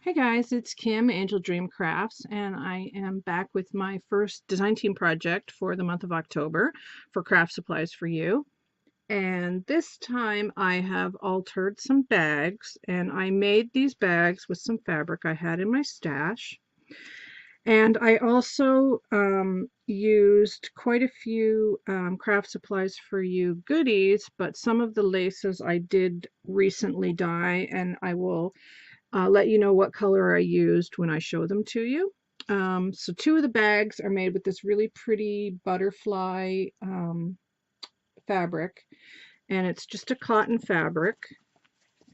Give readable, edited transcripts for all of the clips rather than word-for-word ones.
Hey guys, it's Kim, Angel Dream Crafts, and I am back with my first design team project for the month of October for Craft Supplies for You. And this time I have altered some bags, and I made these bags with some fabric I had in my stash. And I also used quite a few Craft Supplies for You goodies, but some of the laces I did recently dye, and I will let you know what color I used when I show them to you. So two of the bags are made with this really pretty butterfly fabric, and it's just a cotton fabric,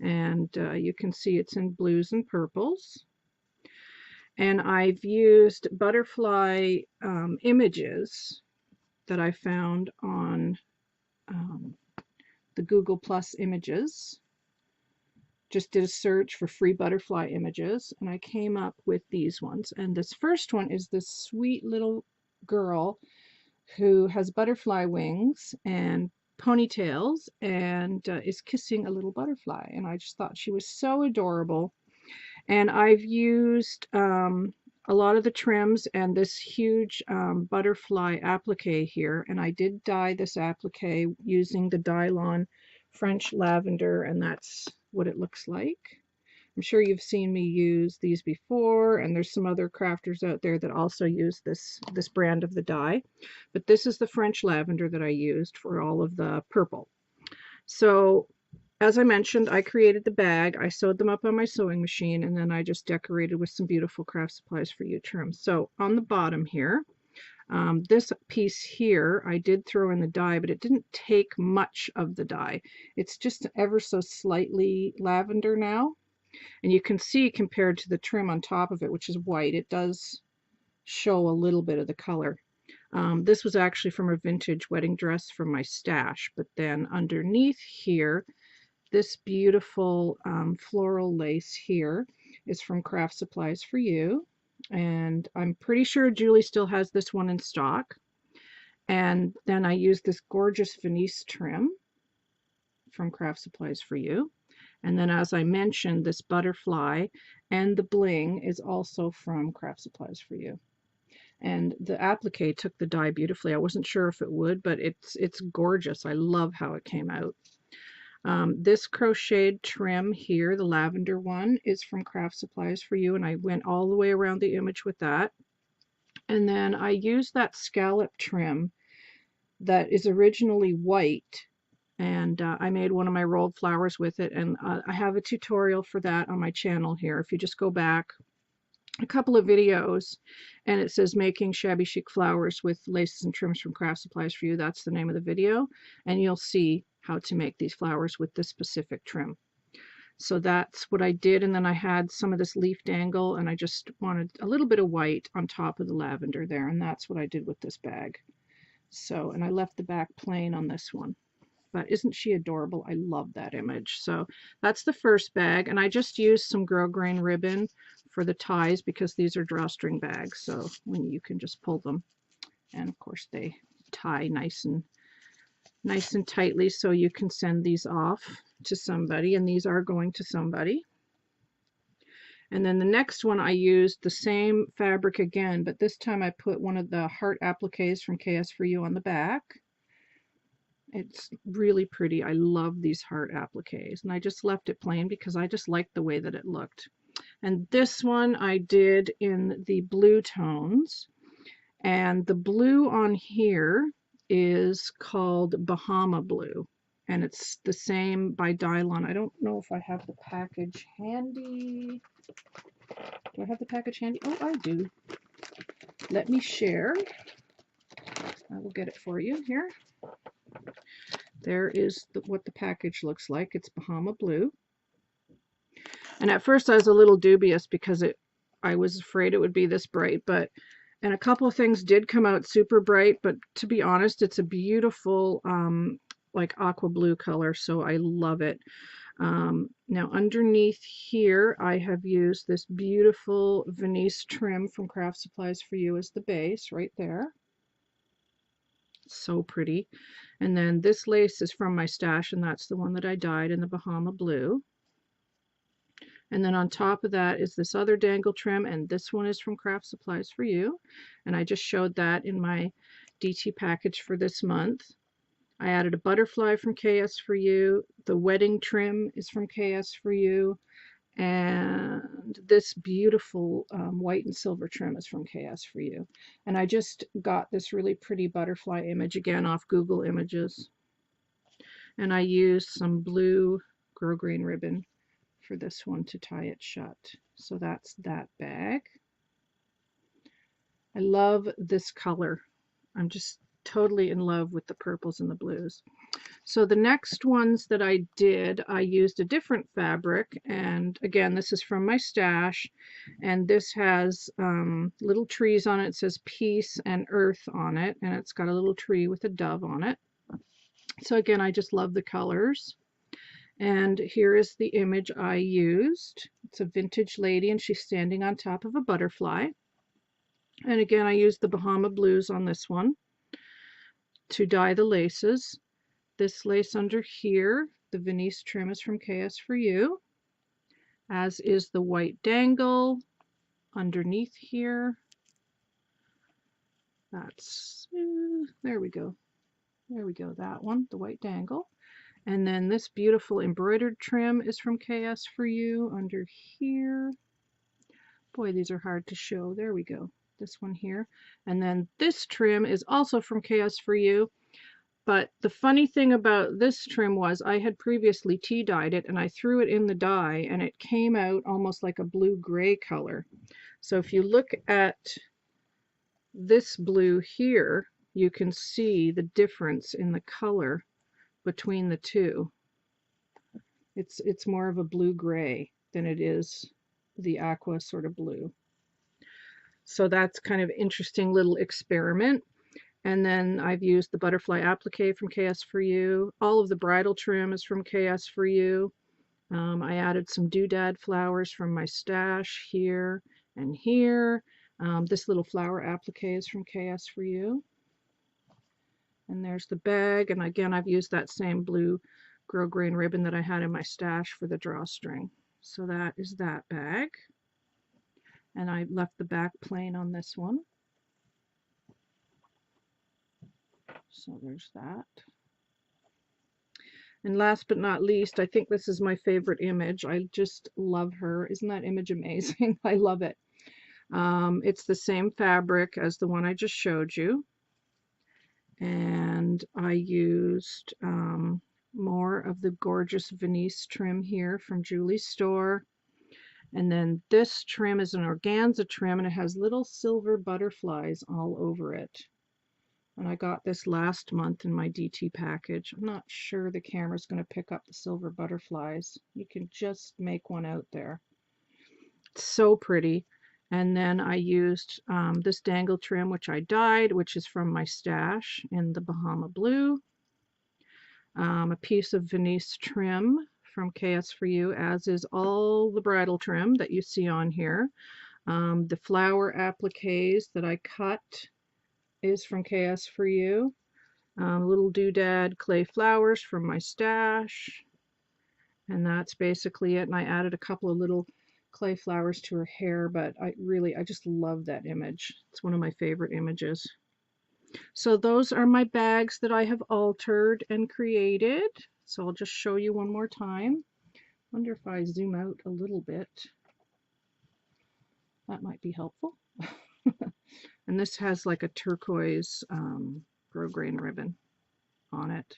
and you can see it's in blues and purples. And I've used butterfly images that I found on the Google Plus images. Just did a search for free butterfly images, and I came up with these ones. And this first one is this sweet little girl who has butterfly wings and ponytails and is kissing a little butterfly. And I just thought she was so adorable. And I've used a lot of the trims and this huge butterfly applique here. And I did dye this applique using the Dylon French Lavender, and that's what it looks like. I'm sure you've seen me use these before, and there's some other crafters out there that also use this brand of the dye. But this is the French Lavender that I used for all of the purple. So as I mentioned, I created the bag, I sewed them up on my sewing machine, and then I just decorated with some beautiful Craft Supplies for You trim. So on the bottom here, this piece here, I did throw in the dye, but it didn't take much of the dye. It's just ever so slightly lavender now. And you can see compared to the trim on top of it, which is white, it does show a little bit of the color. This was actually from a vintage wedding dress from my stash, but then underneath here, this beautiful floral lace here is from Craft Supplies for You. And I'm pretty sure Julie still has this one in stock. And then I used this gorgeous Venice trim from Craft Supplies for You. And then, as I mentioned, this butterfly and the bling is also from Craft Supplies for You. And the applique took the dye beautifully. I wasn't sure if it would, but it's gorgeous. I love how it came out. This crocheted trim here, the lavender one, is from Craft Supplies for You, and I went all the way around the image with that. And then I used that scallop trim that is originally white, and I made one of my rolled flowers with it, and I have a tutorial for that on my channel here. If you just go back a couple of videos, and it says making shabby chic flowers with laces and trims from Craft Supplies for You, that's the name of the video, and you'll see how to make these flowers with this specific trim. So that's what I did, and then I had some of this leaf dangle, and I just wanted a little bit of white on top of the lavender there, and that's what I did with this bag. So, and I left the back plain on this one. But isn't she adorable? I love that image. So that's the first bag, and I just used some grosgrain ribbon for the ties because these are drawstring bags, so when you can just pull them, and of course they tie nice and tightly, so you can send these off to somebody, and these are going to somebody. And then the next one I used the same fabric again, but this time I put one of the heart appliques from KS4U on the back. It's really pretty. I love these heart appliques, and I just left it plain because I just liked the way that it looked. And this one I did in the blue tones, and the blue on here is called Bahama Blue, and it's the same by Dylon. I don't know if I have the package handy. Do I have the package handy? Oh, I do. Let me share. I will get it for you here. There is what the package looks like. It's Bahama Blue. And at first I was a little dubious because I was afraid it would be this bright, and a couple of things did come out super bright, but to be honest, it's a beautiful like aqua blue color, so I love it. Now underneath here I have used this beautiful Venice trim from Craft Supplies for You as the base right there. So pretty. And then this lace is from my stash, and that's the one that I dyed in the Bahama Blue. And then on top of that is this other dangle trim, and this one is from Craft Supplies for You. And I just showed that in my DT package for this month. I added a butterfly from KS4U. The wedding trim is from KS4U. And this beautiful white and silver trim is from KS4U. And I just got this really pretty butterfly image again off Google Images. And I used some blue grosgrain ribbon for this one to tie it shut. So that's that bag. I love this color. I'm just totally in love with the purples and the blues. So the next ones that I did, I used a different fabric, and again, this is from my stash, and this has little trees on it. It says peace and earth on it, and it's got a little tree with a dove on it. So again, I just love the colors. And here is the image I used. It's a vintage lady, and she's standing on top of a butterfly. And again, I used the Bahama Blues on this one to dye the laces. This lace under here, the Venice trim, is from KS4U, as is the white dangle underneath here. That's, there we go. There we go, that one, the white dangle. And then this beautiful embroidered trim is from KS4U under here. Boy, these are hard to show. There we go, this one here. And then this trim is also from KS4U. But the funny thing about this trim was I had previously tea dyed it, and I threw it in the dye, and it came out almost like a blue-gray color. So if you look at this blue here, you can see the difference in the color between the two. It's more of a blue-gray than it is the aqua sort of blue. So that's kind of interesting little experiment. And then I've used the butterfly applique from KS4U. All of the bridal trim is from KS4U. I added some doodad flowers from my stash here and here. This little flower applique is from KS4U. And there's the bag. And again, I've used that same blue grosgrain ribbon that I had in my stash for the drawstring. So that is that bag. And I left the back plain on this one. So there's that. And last but not least, I think this is my favorite image. I just love her. Isn't that image amazing? I love it. It's the same fabric as the one I just showed you. And I used more of the gorgeous Venice trim here from Julie's store. And then this trim is an organza trim, and it has little silver butterflies all over it. And I got this last month in my DT package. I'm not sure the camera's going to pick up the silver butterflies. You can just make one out there. It's so pretty. And then I used this dangle trim, which I dyed, which is from my stash in the Bahama Blue. A piece of Venice trim from KS4U, as is all the bridal trim that you see on here. The flower appliques that I cut is from KS4U. Little doodad clay flowers from my stash. And that's basically it. And I added a couple of little clay flowers to her hair, but I just love that image. It's one of my favorite images. So those are my bags that I have altered and created. So I'll just show you one more time. Wonder if I zoom out a little bit. That might be helpful. And this has like a turquoise grosgrain ribbon on it.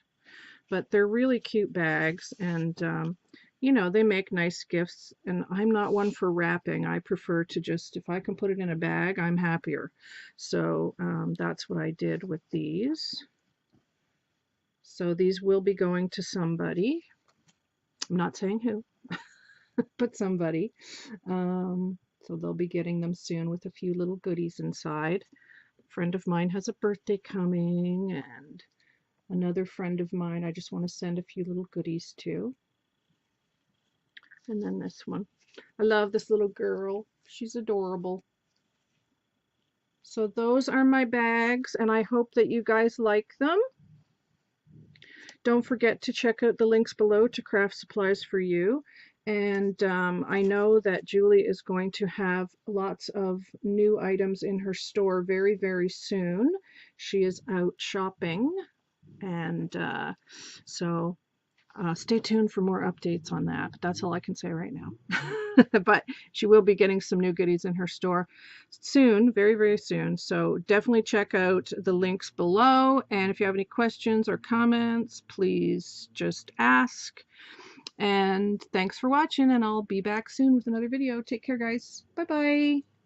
But they're really cute bags, and you know, they make nice gifts, and I'm not one for wrapping. I prefer to just, if I can put it in a bag, I'm happier. So that's what I did with these. So these will be going to somebody. I'm not saying who, but somebody. So they'll be getting them soon with a few little goodies inside. A friend of mine has a birthday coming, and another friend of mine I just want to send a few little goodies to. And then this one. I love this little girl. She's adorable. So those are my bags, and I hope that you guys like them. Don't forget to check out the links below to Craft Supplies for You. And I know that Julie is going to have lots of new items in her store very, very soon. She is out shopping, and so stay tuned for more updates on that. That's all I can say right now. But she will be getting some new goodies in her store soon, very, very soon. So definitely check out the links below. And if you have any questions or comments, please just ask. And thanks for watching, and I'll be back soon with another video. Take care, guys. Bye-bye.